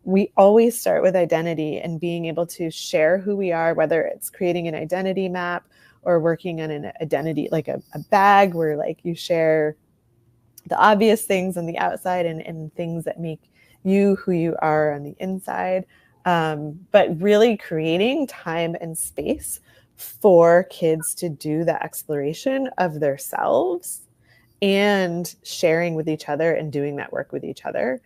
We always start with identity and being able to share who we are, whether it's creating an identity map or working on an identity, like a bag where like you share the obvious things on the outside and things that make you who you are on the inside. But really creating time and space for kids to do the exploration of themselves and sharing with each other and doing that work with each other.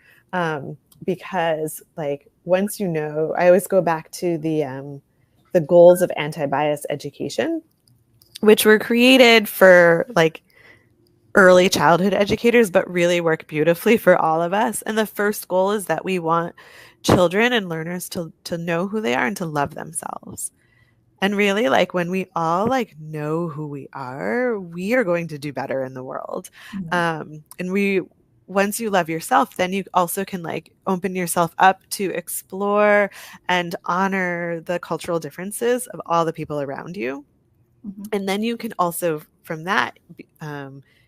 Because like, once you know, I always go back to the goals of anti-bias education, which were created for like early childhood educators, but really work beautifully for all of us. And the first goal is that we want children and learners to know who they are and to love themselves. And really, like, when we all like know who we are going to do better in the world. And once you love yourself, then you also can like open yourself up to explore and honor the cultural differences of all the people around you. And then you can also, from that,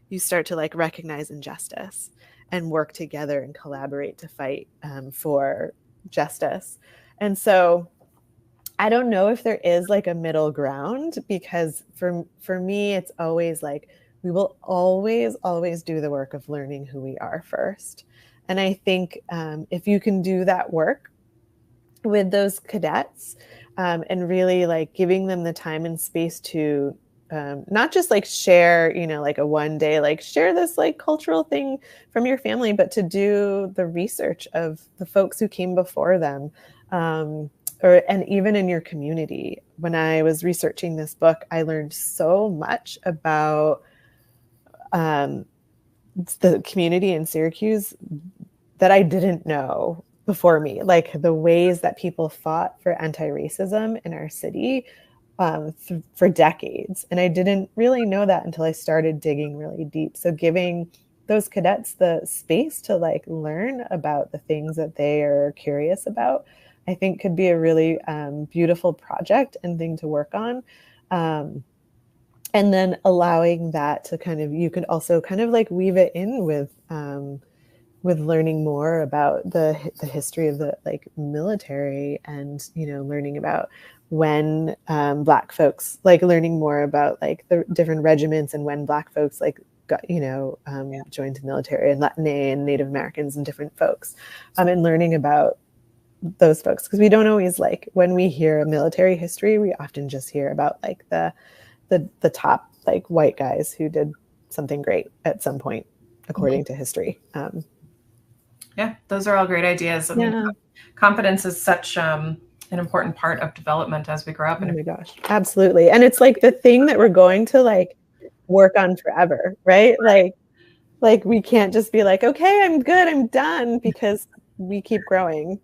you start to like recognize injustice and work together and collaborate to fight for justice. And so I don't know if there is like a middle ground, because for me, it's always like, we will always do the work of learning who we are first. And I think if you can do that work with those cadets and really like giving them the time and space to not just like share, like a one day, like share this like cultural thing from your family, but to do the research of the folks who came before them. And even in your community. When I was researching this book, I learned so much about the community in Syracuse that I didn't know before me, like the ways that people fought for anti-racism in our city for decades. And I didn't really know that until I started digging really deep. So giving those cadets the space to like learn about the things that they are curious about, I think could be a really beautiful project and thing to work on. And then allowing that to kind of, you could also kind of like weave it in with learning more about the history of the like military, and, learning about when Black folks, like learning more about like the different regiments and when Black folks like got, joined the military, and Latin and Native Americans and different folks, and learning about those folks, because we don't always, like, when we hear military history, we often just hear about like the top like white guys who did something great at some point according to history. Yeah, those are all great ideas. I mean, confidence is such an important part of development as we grow up. Oh my gosh, absolutely. And it's like the thing that we're going to like work on forever, right? Like we can't just be like, okay, I'm good, I'm done, because we keep growing,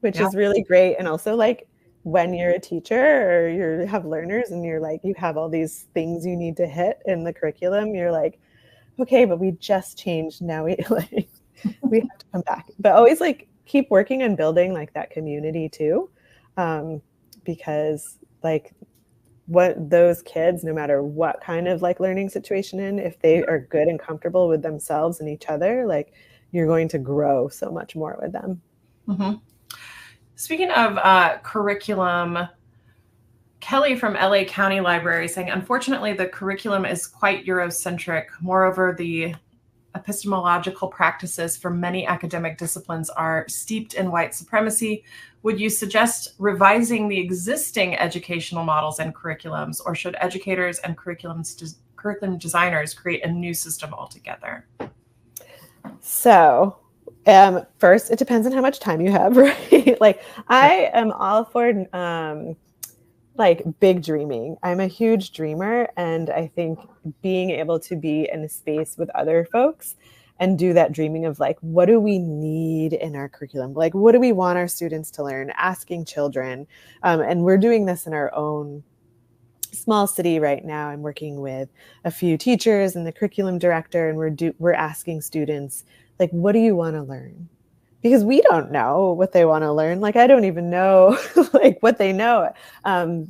which is really great. And also, like, when you're a teacher or you have learners and you're like, you have all these things you need to hit in the curriculum, you're like, okay, but we just changed. Now we like, we have to come back. But always like keep working and building like that community too. Because like what those kids, no matter what kind of like learning situation in, if they are good and comfortable with themselves and each other, like you're going to grow so much more with them. Mm-hmm. Speaking of curriculum, Kelly from LA County Library saying, unfortunately, the curriculum is quite Eurocentric. Moreover, the epistemological practices for many academic disciplines are steeped in white supremacy. Would you suggest revising the existing educational models and curriculums, or should educators and curriculum designers create a new system altogether? So, first, it depends on how much time you have, right? Like, I am all for like big dreaming. I'm a huge dreamer, and I think being able to be in a space with other folks and do that dreaming of like, what do we need in our curriculum? Like, what do we want our students to learn? Asking children. And we're doing this in our own small city right now. I'm working with a few teachers and the curriculum director, and we're asking students, like, what do you want to learn? Because we don't know what they want to learn. Like, I don't even know like what they know,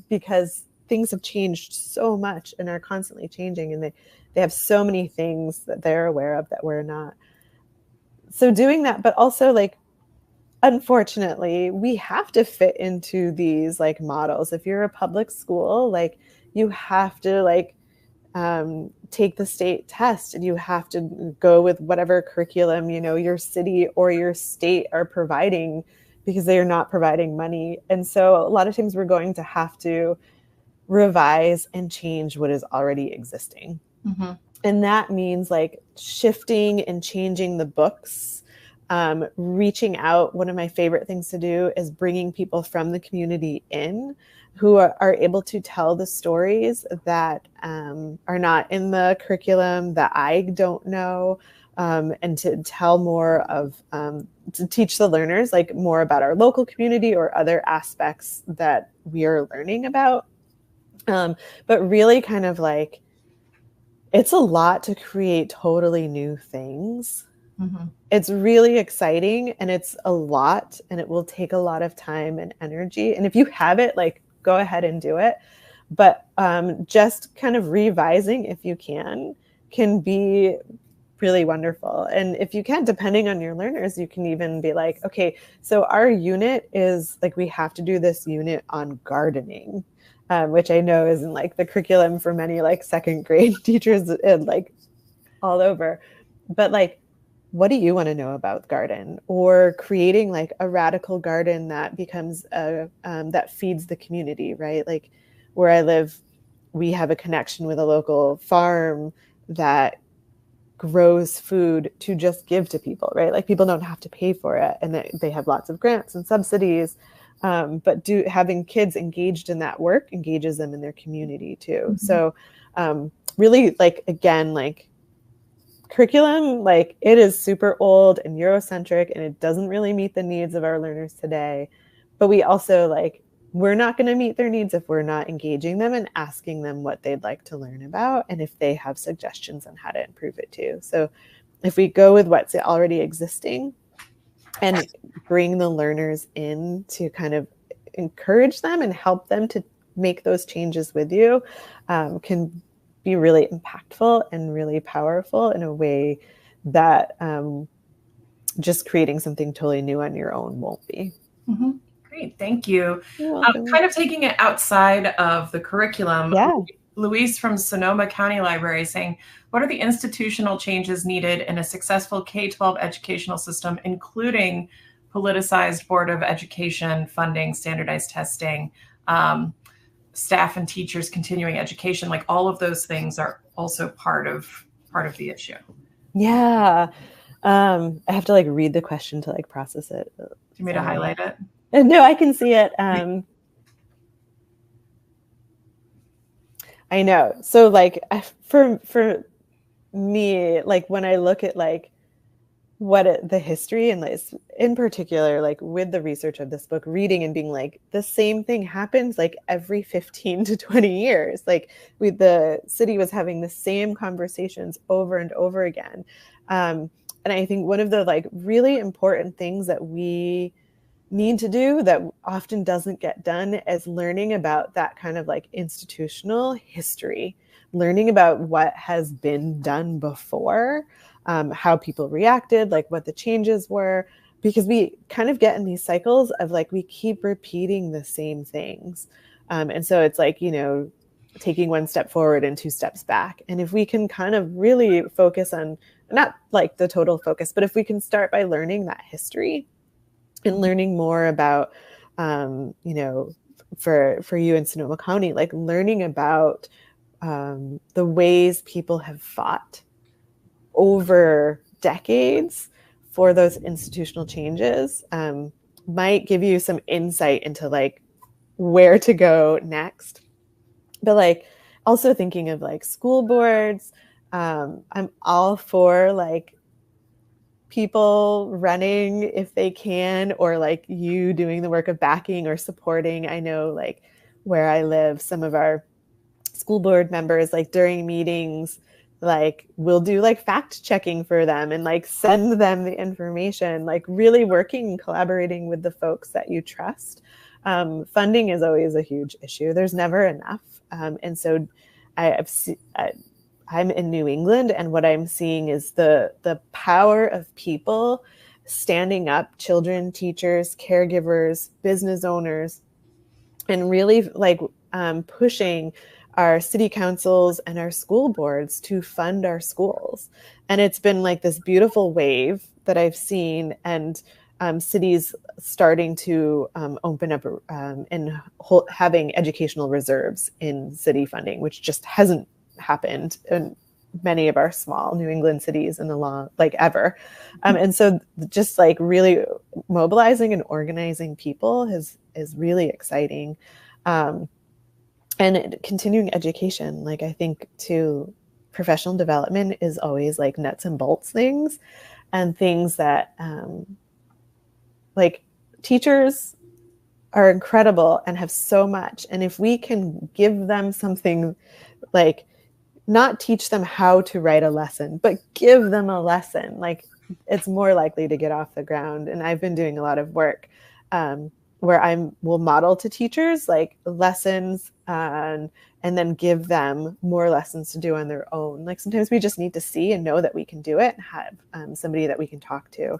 because things have changed so much and are constantly changing, and they have so many things that they're aware of that we're not. So doing that, but also like, unfortunately, we have to fit into these like models. If you're a public school, like you have to like take the state test, and you have to go with whatever curriculum, your city or your state are providing, because they are not providing money. And so a lot of times we're going to have to revise and change what is already existing. Mm-hmm. And that means like shifting and changing the books, reaching out. One of my favorite things to do is bringing people from the community in who are able to tell the stories that are not in the curriculum that I don't know, and to tell more of, to teach the learners like more about our local community or other aspects that we are learning about. But really kind of like, it's a lot to create totally new things. Mm-hmm. It's really exciting, and it's a lot, and it will take a lot of time and energy. And if you have it, like, go ahead and do it. But just kind of revising, if you can be really wonderful. And if you can, depending on your learners, you can even be like, okay, so our unit is like, we have to do this unit on gardening, which I know isn't like the curriculum for many like second grade teachers and like all over. But like, what do you want to know about garden? Or creating like a radical garden that becomes that feeds the community, right? Like where I live, we have a connection with a local farm that grows food to just give to people, right? Like people don't have to pay for it, and they have lots of grants and subsidies. But having kids engaged in that work engages them in their community too. Mm-hmm. So really, like, again, like curriculum, like it is super old and Eurocentric, and it doesn't really meet the needs of our learners today. But we also like, we're not going to meet their needs if we're not engaging them and asking them what they'd like to learn about, and if they have suggestions on how to improve it too. So if we go with what's already existing and bring the learners in to kind of encourage them and help them to make those changes with you, can be really impactful and really powerful in a way that just creating something totally new on your own won't be. Mm-hmm. Great, thank you. Kind of taking it outside of the curriculum. Yeah. Luis from Sonoma County Library saying, what are the institutional changes needed in a successful K-12 educational system, including politicized Board of Education funding, standardized testing, staff and teachers continuing education? Like all of those things are also part of the issue. Yeah. I have to like read the question to like process it. Do you want me to highlight it? No, I can see it. I know. So like for me, like when I look at like the history and like in particular, like with the research of this book, reading and being like, the same thing happens like every 15 to 20 years. Like the city was having the same conversations over and over again. And I think one of the like really important things that we need to do that often doesn't get done is learning about that kind of like institutional history, learning about what has been done before, how people reacted, like what the changes were, because we kind of get in these cycles of like, we keep repeating the same things. And so it's like, you know, taking one step forward and 2 steps back. And if we can kind of really focus on, not like the total focus, but if we can start by learning that history and learning more about, you know, for you in Sonoma County, like learning about the ways people have fought over decades for those institutional changes, might give you some insight into like where to go next. But like also thinking of like school boards, I'm all for like people running if they can, or like you doing the work of backing or supporting. I know like where I live, some of our school board members, like during meetings, like we'll do like fact checking for them and like send them the information, like really working and collaborating with the folks that you trust. Funding is always a huge issue. There's never enough. And so I'm in New England, and what I'm seeing is the power of people standing up, children, teachers, caregivers, business owners, and really like pushing our city councils and our school boards to fund our schools. And it's been like this beautiful wave that I've seen, and cities starting to open up and having educational reserves in city funding, which just hasn't happened in many of our small New England cities in the long, like ever. And so just like really mobilizing and organizing people is really exciting. And continuing education, like I think too, professional development is always like nuts and bolts things, and things that like teachers are incredible and have so much. And if we can give them something, like not teach them how to write a lesson, but give them a lesson, like it's more likely to get off the ground. And I've been doing a lot of work where will model to teachers like lessons and then give them more lessons to do on their own. Like sometimes we just need to see and know that we can do it and have somebody that we can talk to.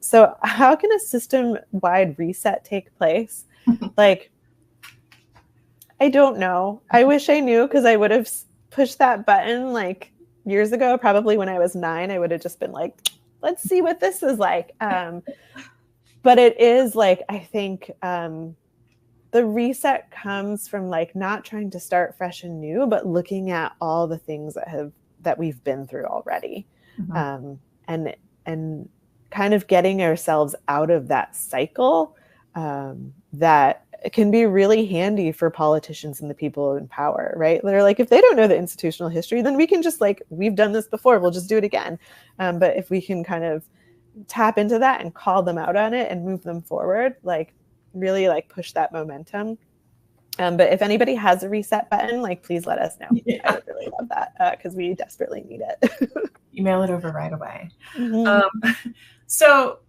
So how can a system-wide reset take place? Like, I don't know. I wish I knew, because I would have pushed that button like years ago. Probably when I was 9, I would have just been like, let's see what this is like. But it is like, I think the reset comes from like not trying to start fresh and new, but looking at all the things that we've been through already. Mm-hmm. And kind of getting ourselves out of that cycle that can be really handy for politicians and the people in power, right? They're like, if they don't know the institutional history, then we can just like, we've done this before, we'll just do it again. But if we can kind of tap into that and call them out on it and move them forward, like really like push that momentum. But if anybody has a reset button, like please let us know. Yeah. I would really love that because we desperately need it. Email it over right away. Mm-hmm. So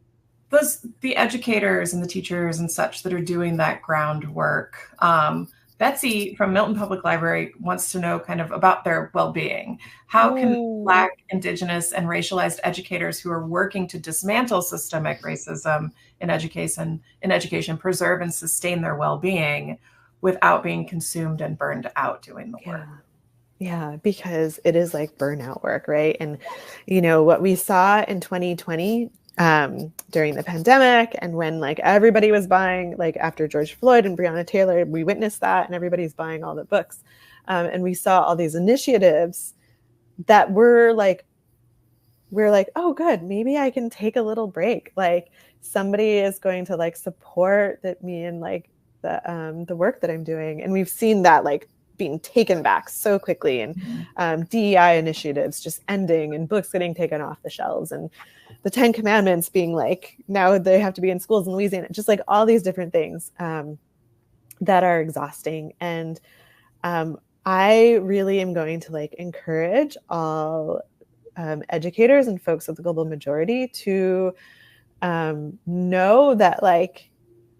the educators and the teachers and such that are doing that groundwork, Betsy from Milton Public Library wants to know kind of about their well-being. How can Black, Indigenous, and racialized educators who are working to dismantle systemic racism in education preserve and sustain their well-being without being consumed and burned out doing the work. Yeah, because it is like burnout work, right? And, you know, what we saw in 2020 during the pandemic, and when like everybody was buying, like after George Floyd and Breonna Taylor, we witnessed that, and everybody's buying all the books. And we saw all these initiatives that we're like, oh, good, maybe I can take a little break. Like somebody is going to like support me and like the work that I'm doing. And we've seen that like being taken back so quickly, and DEI initiatives just ending, and books getting taken off the shelves, and the 10 Commandments being like, now they have to be in schools in Louisiana, just like all these different things that are exhausting. And I really am going to like encourage all educators and folks of the global majority to know that like,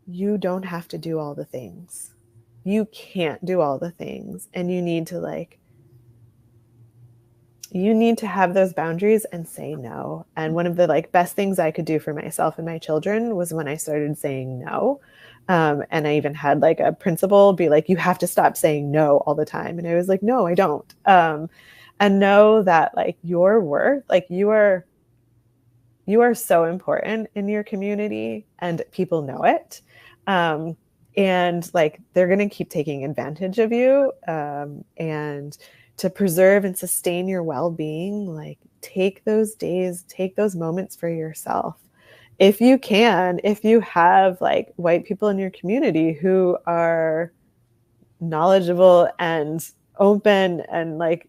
you don't have to do all the things. You can't do all the things, and you need to have those boundaries and say no. And one of the like best things I could do for myself and my children was when I started saying no. And I even had like a principal be like, you have to stop saying no all the time. And I was like, no, I don't. And know that like your worth, like you are so important in your community, and people know it. And like, they're going to keep taking advantage of you. And to preserve and sustain your well-being, like take those days, take those moments for yourself. If you can, if you have like white people in your community who are knowledgeable and open and like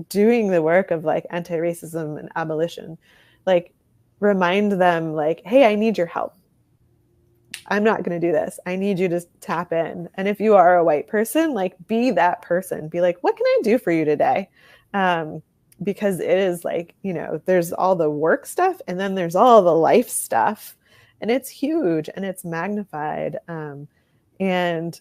doing the work of like anti-racism and abolition, like remind them like, hey, I need your help. I'm not going to do this. I need you to tap in. And if you are a white person, like be that person. Be like, what can I do for you today? Because it is like, you know, there's all the work stuff, and then there's all the life stuff, and it's huge and it's magnified. And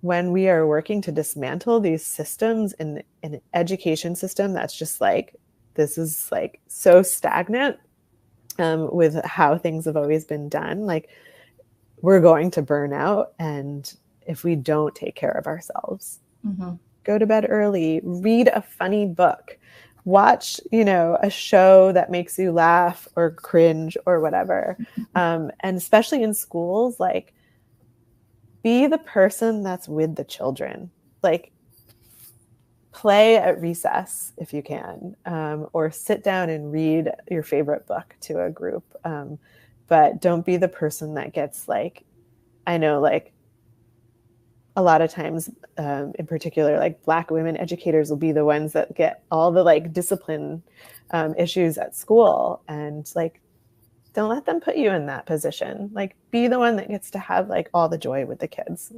when we are working to dismantle these systems in an education system that's just like, this is like so stagnant with how things have always been done, like we're going to burn out. And if we don't take care of ourselves, go to bed early, read a funny book, watch, you know, a show that makes you laugh or cringe or whatever. And especially in schools, like be the person that's with the children, like play at recess if you can, or sit down and read your favorite book to a group. But don't be the person that gets like, I know like a lot of times, in particular, like Black women educators will be the ones that get all the like discipline issues at school, and like, don't let them put you in that position. Like be the one that gets to have like all the joy with the kids.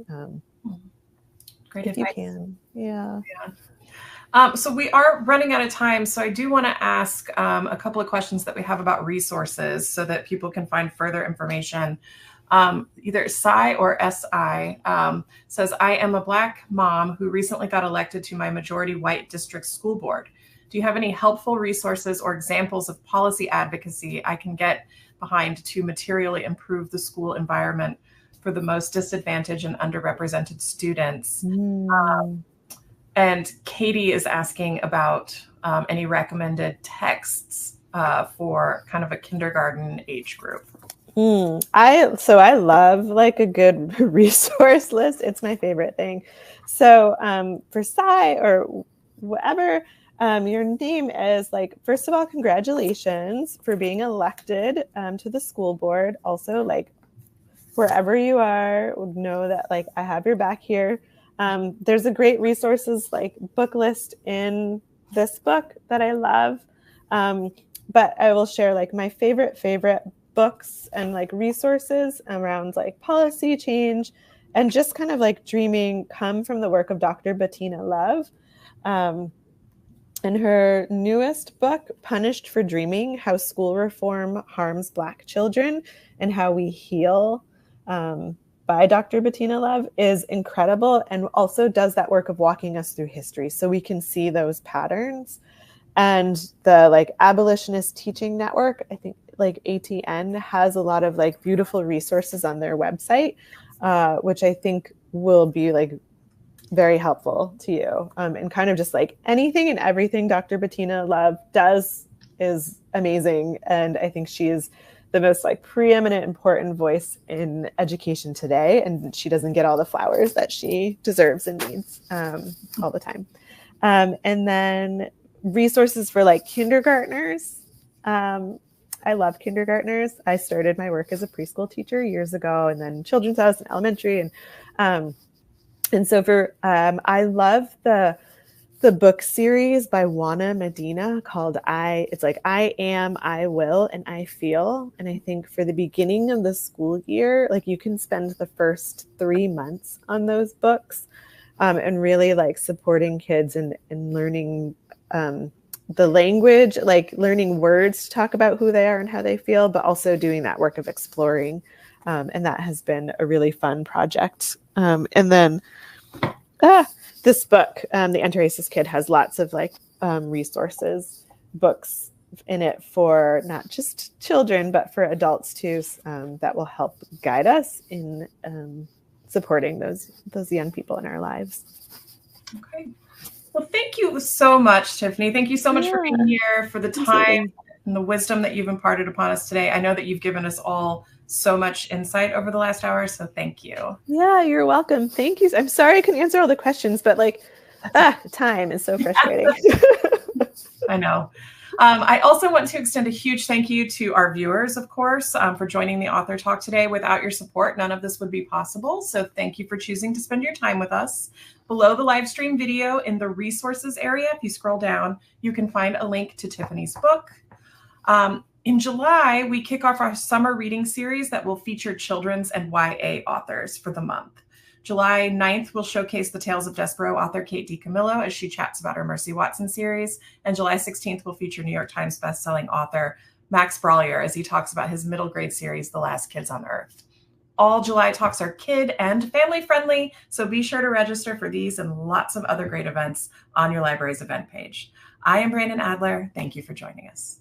Great if advice. You can. Yeah. So we are running out of time. So I do want to ask a couple of questions that we have about resources so that people can find further information. Either Sai or SI says, I am a Black mom who recently got elected to my majority white district school board. Do you have any helpful resources or examples of policy advocacy I can get behind to materially improve the school environment for the most disadvantaged and underrepresented students? And Katie is asking about any recommended texts for kind of a kindergarten age group. I love like a good resource list. It's my favorite thing. So for Sai or whatever your name is, like, first of all, congratulations for being elected to the school board. Also, like, wherever you are, know that like I have your back here. There's a great resources like book list in this book that I love. But I will share like my favorite books and like resources around like policy change and just kind of like dreaming come from the work of Dr. Bettina Love. And her newest book, Punished for Dreaming, How School Reform Harms Black Children and How We Heal, by Dr. Bettina Love, is incredible, and also does that work of walking us through history so we can see those patterns. And the like Abolitionist Teaching Network, I think like ATN, has a lot of like beautiful resources on their website, which I think will be like very helpful to you. And kind of just like anything and everything Dr. Bettina Love does is amazing. And I think she is the most like preeminent, important voice in education today. And she doesn't get all the flowers that she deserves and needs all the time. And then resources for like kindergartners. I love kindergartners. I started my work as a preschool teacher years ago, and then children's house and elementary. And so for, I love the book series by Juana Medina called it's like I Am, I Will, and I Feel. And I think for the beginning of the school year, like you can spend the first 3 months on those books and really like supporting kids and learning the language, like learning words to talk about who they are and how they feel, but also doing that work of exploring. And that has been a really fun project. And then this book, The Anti-Racist Kid, has lots of like resources, books in it for not just children, but for adults too, that will help guide us in supporting those young people in our lives. Okay. Well, thank you so much, Tiffany. Thank you so much for being here, for the time and the wisdom that you've imparted upon us today. I know that you've given us all so much insight over the last hour, so thank you. Yeah, you're welcome. Thank you. I'm sorry I couldn't answer all the questions, but like, time is so frustrating. I know. I also want to extend a huge thank you to our viewers, of course, for joining the Author Talk today. Without your support, none of this would be possible. So thank you for choosing to spend your time with us. Below the live stream video in the resources area, if you scroll down, you can find a link to Tiffany's book. In July, we kick off our summer reading series that will feature children's and YA authors for the month. July 9th will showcase the Tales of Despero author Kate DiCamillo as she chats about her Mercy Watson series. And July 16th will feature New York Times bestselling author Max Brallier as he talks about his middle grade series, The Last Kids on Earth. All July talks are kid and family friendly, so be sure to register for these and lots of other great events on your library's event page. I am Brandon Adler. Thank you for joining us.